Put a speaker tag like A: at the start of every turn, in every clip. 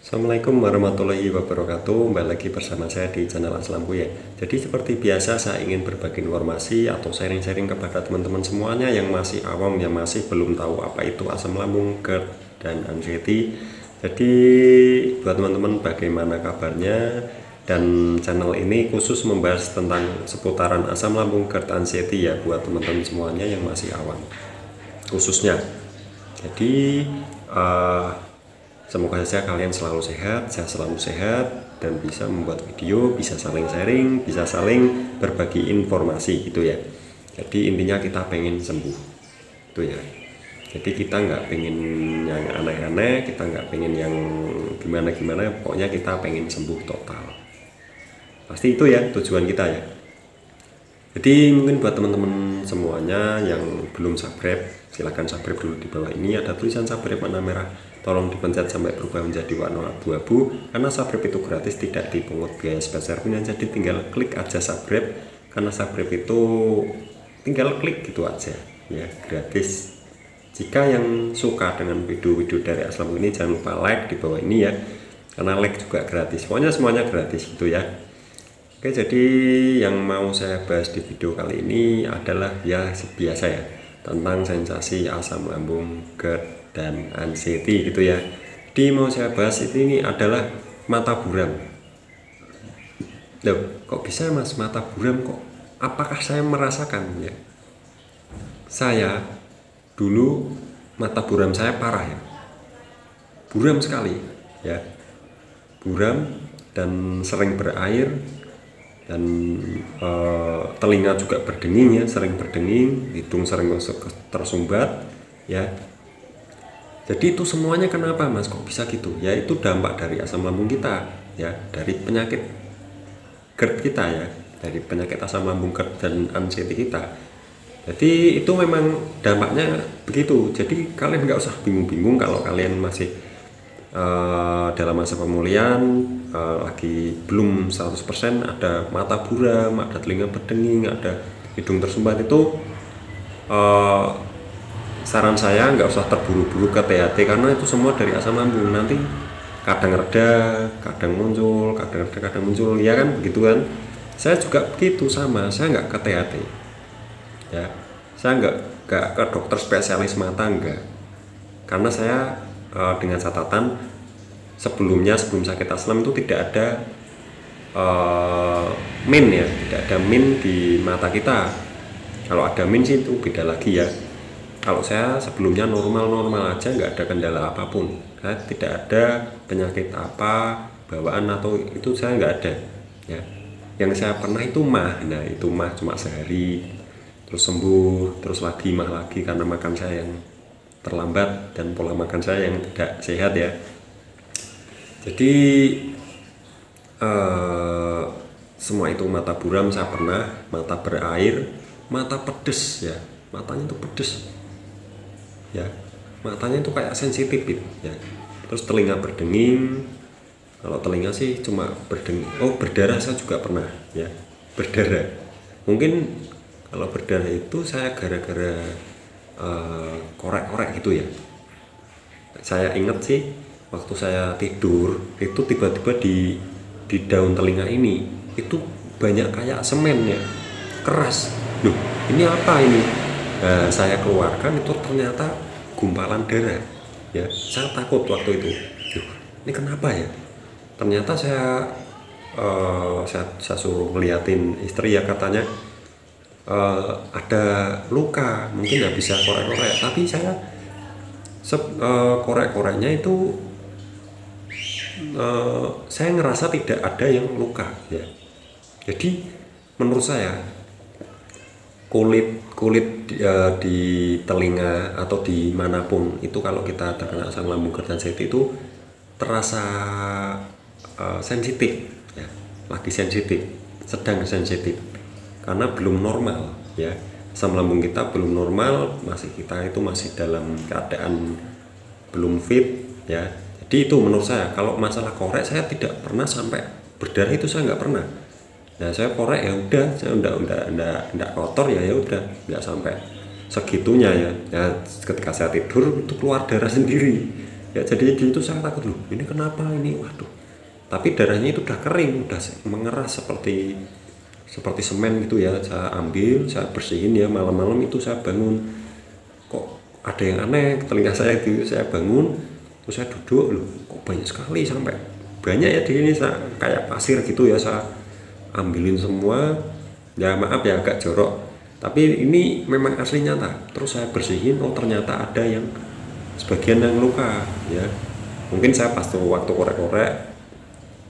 A: Assalamualaikum warahmatullahi wabarakatuh. Kembali lagi bersama saya di channel Aslamku ya. Jadi seperti biasa saya ingin berbagi informasi atau sharing-sharing kepada teman-teman semuanya yang masih awam, yang masih belum tahu apa itu asam lambung, GERD, dan anxiety. Jadi buat teman-teman bagaimana kabarnya, dan channel ini khusus membahas tentang seputaran asam lambung, GERD, anxiety ya buat teman-teman semuanya yang masih awam khususnya. Jadi semoga saja kalian selalu sehat, saya selalu sehat, dan bisa membuat video, bisa saling sharing, bisa saling berbagi informasi gitu ya. Jadi intinya kita pengen sembuh, itu ya. Jadi kita nggak pengen yang aneh-aneh, kita nggak pengen yang gimana-gimana, pokoknya kita pengen sembuh total. Pasti itu ya tujuan kita ya. Jadi mungkin buat teman-teman semuanya yang belum subscribe, silahkan subscribe dulu. Di bawah ini ada tulisan subscribe warna merah, tolong dipencet sampai berubah menjadi warna abu-abu, karena subscribe itu gratis, tidak dipungut biaya sebesar pun. Jadi tinggal klik aja subscribe, karena subscribe itu tinggal klik gitu aja ya, gratis. Jika yang suka dengan video-video dari Aslam ini, jangan lupa like di bawah ini ya, karena like juga gratis, pokoknya semuanya gratis gitu ya. Oke, jadi yang mau saya bahas di video kali ini adalah ya biasa ya, tentang sensasi asam lambung, GERD, dan anxiety gitu ya. Jadi mau saya bahas ini adalah mata buram. Loh, kok bisa mas mata buram kok? Apakah saya merasakan ya? Saya dulu mata buram saya parah ya, buram sekali ya, buram dan sering berair. Dan telinga juga berdenging ya, sering berdenging, hidung sering tersumbat ya. Jadi itu semuanya kenapa mas kok bisa gitu ya? Itu dampak dari asam lambung kita ya, dari penyakit GERD kita ya, dari penyakit asam lambung, GERD, dan anxiety kita. Jadi itu memang dampaknya begitu. Jadi kalian nggak usah bingung-bingung kalau kalian masih dalam masa pemulihan, lagi belum 100%, ada mata buram, ada telinga berdenging, ada hidung tersumbat. Itu saran saya nggak usah terburu-buru ke THT, karena itu semua dari asam lambung. Nanti kadang reda, kadang muncul, kadang reda, kadang muncul ya kan, begitu kan. Saya juga begitu, sama, saya nggak ke THT ya, saya nggak ke dokter spesialis mata, enggak, karena saya dengan catatan sebelum sakit asam itu tidak ada min ya, tidak ada min di mata kita. Kalau ada min sih itu beda lagi ya. Kalau saya sebelumnya normal aja, nggak ada kendala apapun, saya tidak ada penyakit apa bawaan atau itu, saya nggak ada ya. Yang saya pernah itu mah, nah itu mah cuma sehari terus sembuh, terus lagi mah lagi karena makan saya yang terlambat dan pola makan saya yang tidak sehat ya. Jadi semua itu, mata buram saya pernah, mata berair, mata pedes ya, matanya itu pedes ya, matanya itu kayak sensitif gitu ya. Terus telinga berdenging, kalau telinga sih cuma berdenging. Oh, berdarah saya juga pernah ya, berdarah. Mungkin kalau berdarah itu saya gara-gara korek-korek gitu ya. Saya ingat sih waktu saya tidur itu tiba-tiba di daun telinga ini itu banyak kayak semen ya, keras. Loh, ini apa ini? Nah, saya keluarkan, itu ternyata gumpalan darah ya. Saya takut waktu itu. Loh, ini kenapa ya? Ternyata saya suruh ngeliatin istri ya, katanya ada luka, mungkin nggak bisa korek-korek, tapi saya korek-koreknya itu saya ngerasa tidak ada yang luka ya. Jadi menurut saya kulit di telinga atau di manapun itu, kalau kita terkena asam lambung, GERD, anxiety itu terasa sensitif ya, lagi sensitif, sedang sensitif, karena belum normal ya. Asam lambung kita belum normal, kita itu masih dalam keadaan belum fit ya. Jadi itu menurut saya. Kalau masalah korek, saya tidak pernah sampai berdarah, itu saya nggak pernah. Nah, saya korek ya udah, saya udah kotor ya udah, nggak sampai segitunya ya. Ya ketika saya tidur itu keluar darah sendiri ya. Jadi di itu saya takut, loh ini kenapa ini, waduh, tapi darahnya itu udah kering, udah mengeras seperti semen gitu ya. Saya ambil, saya bersihin ya, malam-malam itu saya bangun kok ada yang aneh ke telinga saya itu. Saya bangun terus saya duduk, loh kok banyak sekali, sampai banyak ya di sini, saya kayak pasir gitu ya. Saya ambilin semua ya, maaf ya agak jorok, tapi ini memang asli nyata. Terus saya bersihin, oh ternyata ada yang sebagian yang luka ya. Mungkin saya pas tuh waktu korek-korek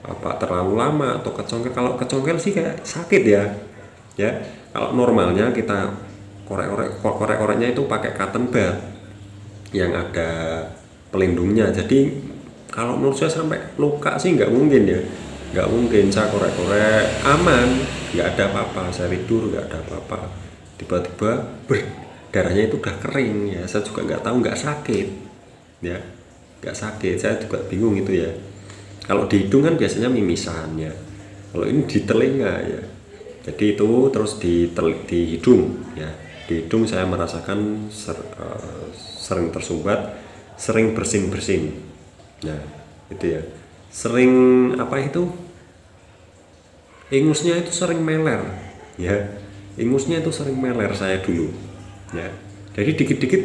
A: apa terlalu lama atau kecongkel. Kalau kecongkel sih kayak sakit ya. Ya, kalau normalnya kita korek-koreknya itu pakai cotton bud yang ada pelindungnya. Jadi kalau menurut saya sampai luka sih nggak mungkin ya, nggak mungkin. Saya korek-korek aman, nggak ada apa-apa, saya tidur nggak ada apa-apa. Tiba-tiba darahnya itu udah kering ya. Saya juga nggak tahu, nggak sakit ya, nggak sakit. Saya juga bingung itu ya. Kalau di hidung kan biasanya mimisan ya, kalau ini di telinga ya. Jadi itu terus di hidung ya. Di hidung saya merasakan sering tersumbat, sering bersin-bersin. Nah, itu ya. Sering apa itu? Ingusnya itu sering meler ya. Ingusnya itu sering meler saya dulu. Ya. Jadi dikit-dikit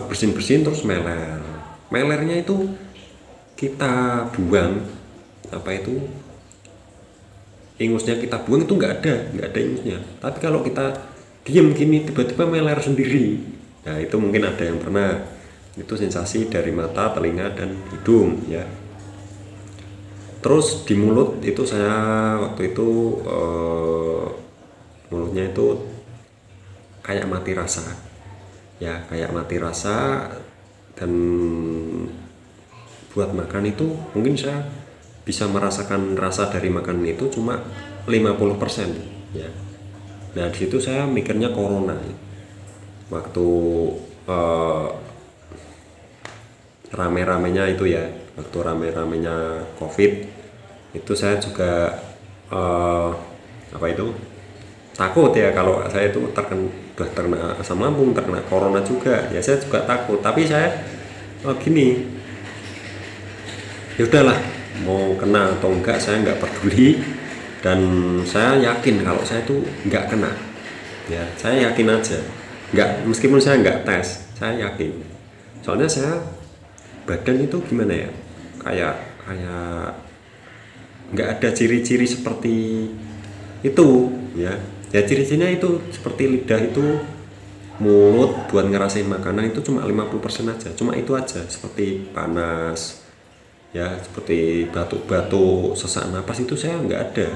A: bersin-bersin terus meler. Melernya itu kita buang apa itu? Ingusnya kita buang itu nggak ada ingusnya. Tapi kalau kita diem gini tiba-tiba meler sendiri. Nah, itu mungkin ada yang pernah. Itu sensasi dari mata, telinga, dan hidung ya. Terus di mulut itu saya waktu itu mulutnya itu kayak mati rasa ya, kayak mati rasa. Dan buat makan itu mungkin saya bisa merasakan rasa dari makanan itu cuma 50% ya. Nah di situ saya mikirnya corona waktu rame-ramenya itu ya, waktu rame-ramenya COVID itu saya juga apa itu takut ya, kalau saya itu terkena asam lambung, terkena corona juga ya. Saya juga takut, tapi saya gini, ya udahlah, mau kena atau enggak saya enggak peduli, dan saya yakin kalau saya itu enggak kena ya. Saya yakin aja, enggak, meskipun saya enggak tes, saya yakin. Soalnya saya badan itu gimana ya, kayak enggak ada ciri-ciri seperti itu ya. Ya ciri-cirinya itu seperti lidah itu, mulut buat ngerasain makanan itu cuma 50% aja, cuma itu aja. Seperti panas ya, seperti batuk-batuk, sesak napas itu saya nggak ada.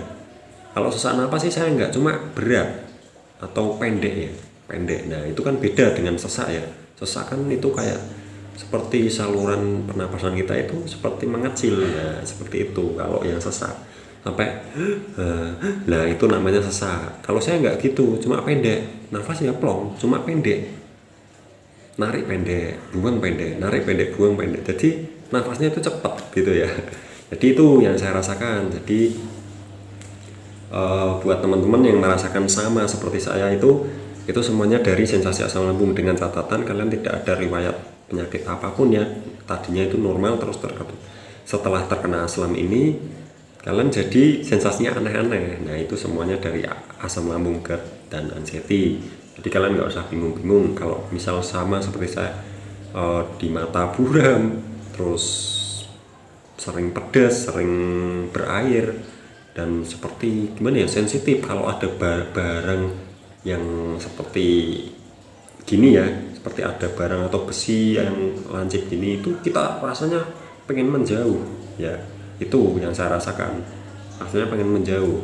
A: Kalau sesak napas sih saya nggak, cuma berat atau pendek ya, pendek. Nah itu kan beda dengan sesak ya. Sesak kan itu kayak seperti saluran pernapasan kita itu seperti mengecil ya, seperti itu kalau yang sesak sampai nah itu namanya sesak. Kalau saya nggak gitu, cuma pendek, nafasnya plong, cuma pendek, narik pendek, buang pendek, narik pendek, buang pendek. Jadi nafasnya itu cepat gitu ya. Jadi itu yang saya rasakan. Jadi buat teman-teman yang merasakan sama seperti saya itu semuanya dari sensasi asam lambung, dengan catatan kalian tidak ada riwayat penyakit apapun ya. Tadinya itu normal, terus setelah terkena asam ini kalian jadi sensasinya aneh-aneh. Nah itu semuanya dari asam lambung, GERD, dan anxiety. Jadi kalian nggak usah bingung-bingung kalau misal sama seperti saya, di mata buram, terus sering pedas, sering berair, dan seperti gimana ya, sensitif kalau ada barang yang seperti gini ya, seperti ada barang atau besi yang lancip gini, itu kita rasanya pengen menjauh ya. Itu yang saya rasakan, rasanya pengen menjauh.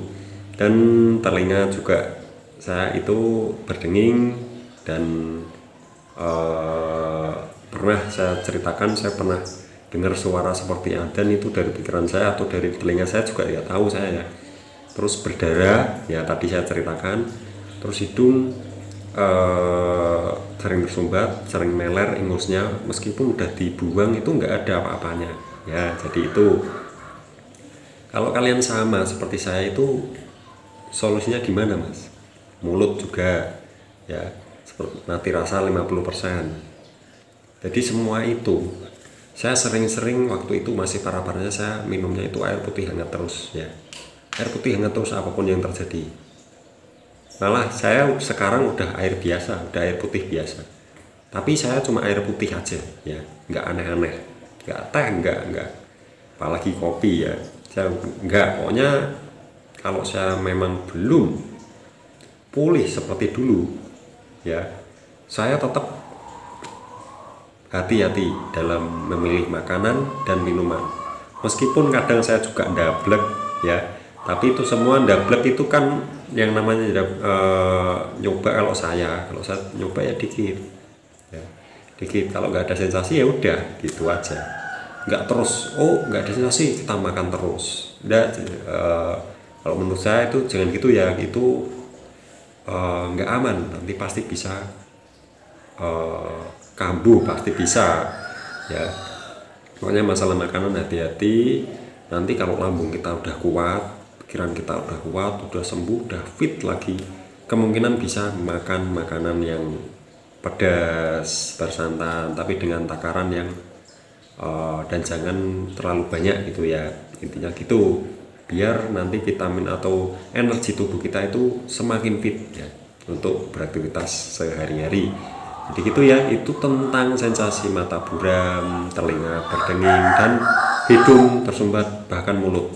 A: Dan telinga juga saya itu berdenging, dan pernah saya ceritakan, saya pernah dengar suara seperti adzan itu dari pikiran saya atau dari telinga saya juga ya, tahu saya ya. Terus berdarah ya, tadi saya ceritakan. Terus hidung sering bersumbat, sering meler ingusnya, meskipun udah dibuang itu nggak ada apa-apanya ya. Jadi itu kalau kalian sama seperti saya itu solusinya gimana mas? Mulut juga ya, seperti mati rasa 50%. Jadi semua itu Saya sering-sering waktu itu masih parah-parahnya saya minumnya itu air putih hangat terus ya. Air putih hangat terus apapun yang terjadi. Malah saya sekarang udah air biasa, udah air putih biasa. Tapi saya cuma air putih aja ya, nggak aneh-aneh, nggak teh, nggak. Apalagi kopi ya, saya nggak. Pokoknya kalau saya memang belum pulih seperti dulu ya, saya tetap hati-hati dalam memilih makanan dan minuman. Meskipun kadang saya juga ndablek ya, tapi itu semua ndablek itu kan yang namanya nyoba. Kalau saya nyoba ya dikit ya, dikit. Kalau nggak ada sensasi ya udah gitu aja, nggak terus nggak ada sensasi kita makan terus. Kalau menurut saya itu jangan gitu ya, itu nggak aman, nanti pasti bisa kambuh, pasti bisa ya. Pokoknya masalah makanan hati-hati. Nanti kalau lambung kita udah kuat, pikiran kita udah kuat, udah sembuh, udah fit lagi, kemungkinan bisa makan makanan yang pedas, bersantan, tapi dengan takaran yang dan jangan terlalu banyak gitu ya. Intinya gitu, biar nanti vitamin atau energi tubuh kita itu semakin fit ya untuk beraktivitas sehari-hari. Jadi gitu ya, itu tentang sensasi mata buram, telinga berdenging, dan hidung tersumbat, bahkan mulut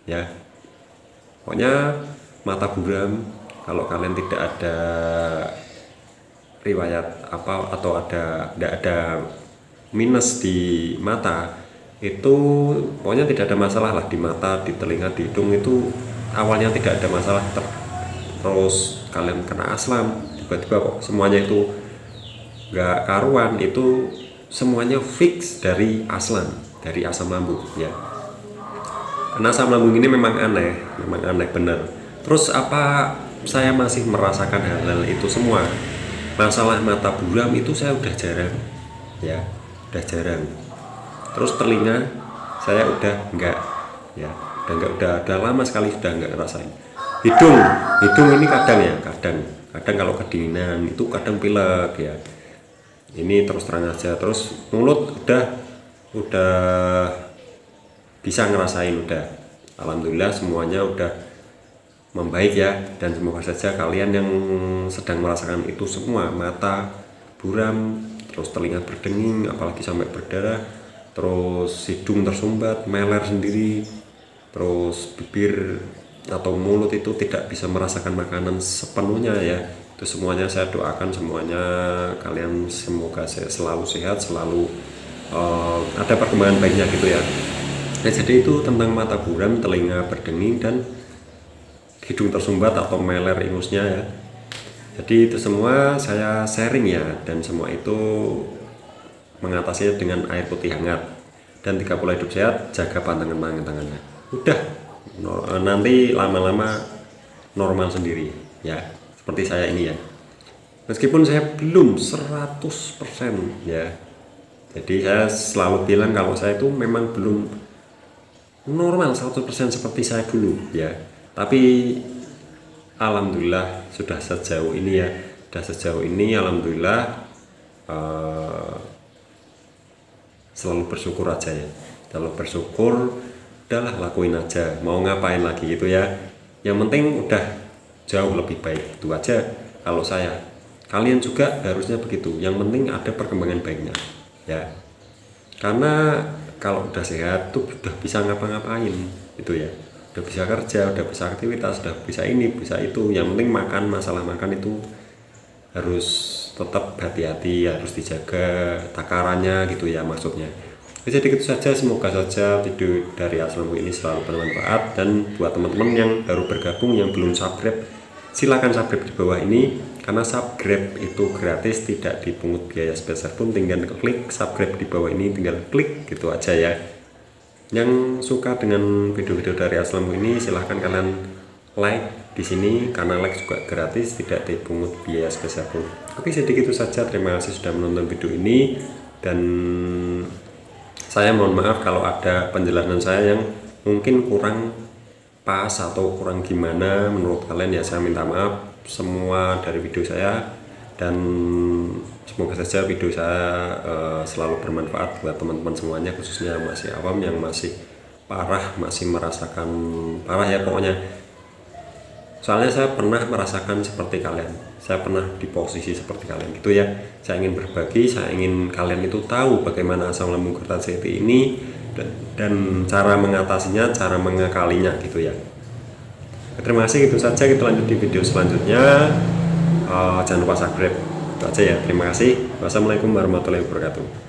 A: ya. Pokoknya mata buram, kalau kalian tidak ada riwayat apa atau tidak ada minus di mata, itu pokoknya tidak ada masalah lah di mata, di telinga, di hidung itu awalnya tidak ada masalah. Terus kalian kena asam, tiba-tiba kok semuanya itu nggak karuan, itu semuanya fix dari asam lambung ya. Karena asam lambung ini memang aneh bener. Terus apa saya masih merasakan hal-hal itu semua? Masalah mata buram itu saya udah jarang ya, udah jarang. Terus telinga saya udah enggak ya, udah lama sekali sudah enggak ngerasain. Hidung ini kadang kalau kedinginan itu kadang pilek ya. Ini terus terang aja. Terus mulut udah bisa ngerasain, udah alhamdulillah semuanya udah membaik ya. Dan semoga saja kalian yang sedang merasakan itu semua, mata buram, terus telinga berdenging, apalagi sampai berdarah, terus hidung tersumbat, meler sendiri, terus bibir atau mulut itu tidak bisa merasakan makanan sepenuhnya ya, itu semuanya saya doakan semuanya kalian semoga selalu sehat, selalu ada perkembangan baiknya gitu ya. Nah, jadi itu tentang mata buram, telinga berdenging, dan hidung tersumbat atau meler ingusnya ya. Jadi itu semua saya sharing ya, dan semua itu mengatasinya dengan air putih hangat dan 3 pola hidup sehat, jaga pantangan tangannya. Udah, nanti lama-lama normal sendiri ya, seperti saya ini ya. Meskipun saya belum 100% ya. Jadi saya selalu bilang kalau saya itu memang belum normal 100% seperti saya dulu ya. Tapi alhamdulillah sudah sejauh ini ya. Alhamdulillah selalu bersyukur aja ya. Kalau bersyukur udahlah, lakuin aja, mau ngapain lagi gitu ya. Yang penting udah jauh lebih baik, itu aja kalau saya. Kalian juga harusnya begitu, yang penting ada perkembangan baiknya ya. Karena kalau udah sehat tuh udah bisa ngapa-ngapain itu ya, udah bisa kerja, udah bisa aktivitas, udah bisa ini, bisa itu. Yang penting makan, masalah makan itu harus tetap hati-hati, harus dijaga takarannya gitu ya maksudnya. Jadi gitu saja, semoga saja video dari Aslambu ini selalu bermanfaat. Dan buat teman-teman yang baru bergabung, yang belum subscribe, silakan subscribe di bawah ini, karena subscribe itu gratis, tidak dipungut biaya sebesar pun. Tinggal klik subscribe di bawah ini, tinggal klik gitu aja ya. Yang suka dengan video-video dari Aslambu ini silahkan kalian like di sini, karena like juga gratis, tidak dipungut biaya sebesar pun. Oke, sedikit itu saja. Terima kasih sudah menonton video ini, dan saya mohon maaf kalau ada penjelasan saya yang mungkin kurang pas atau kurang gimana menurut kalian ya. Saya minta maaf semua dari video saya. dan semoga saja video saya selalu bermanfaat buat teman-teman semuanya, khususnya masih awam yang masih parah, masih merasakan parah ya pokoknya. Soalnya saya pernah merasakan seperti kalian, saya pernah di posisi seperti kalian gitu ya. Saya ingin berbagi, saya ingin kalian itu tahu bagaimana asam lambung gestasional ini dan cara mengatasinya, cara mengakalinya gitu ya. Terima kasih, itu saja, kita lanjut di video selanjutnya. Jangan lupa subscribe, itu aja ya. Terima kasih. Wassalamualaikum warahmatullahi wabarakatuh.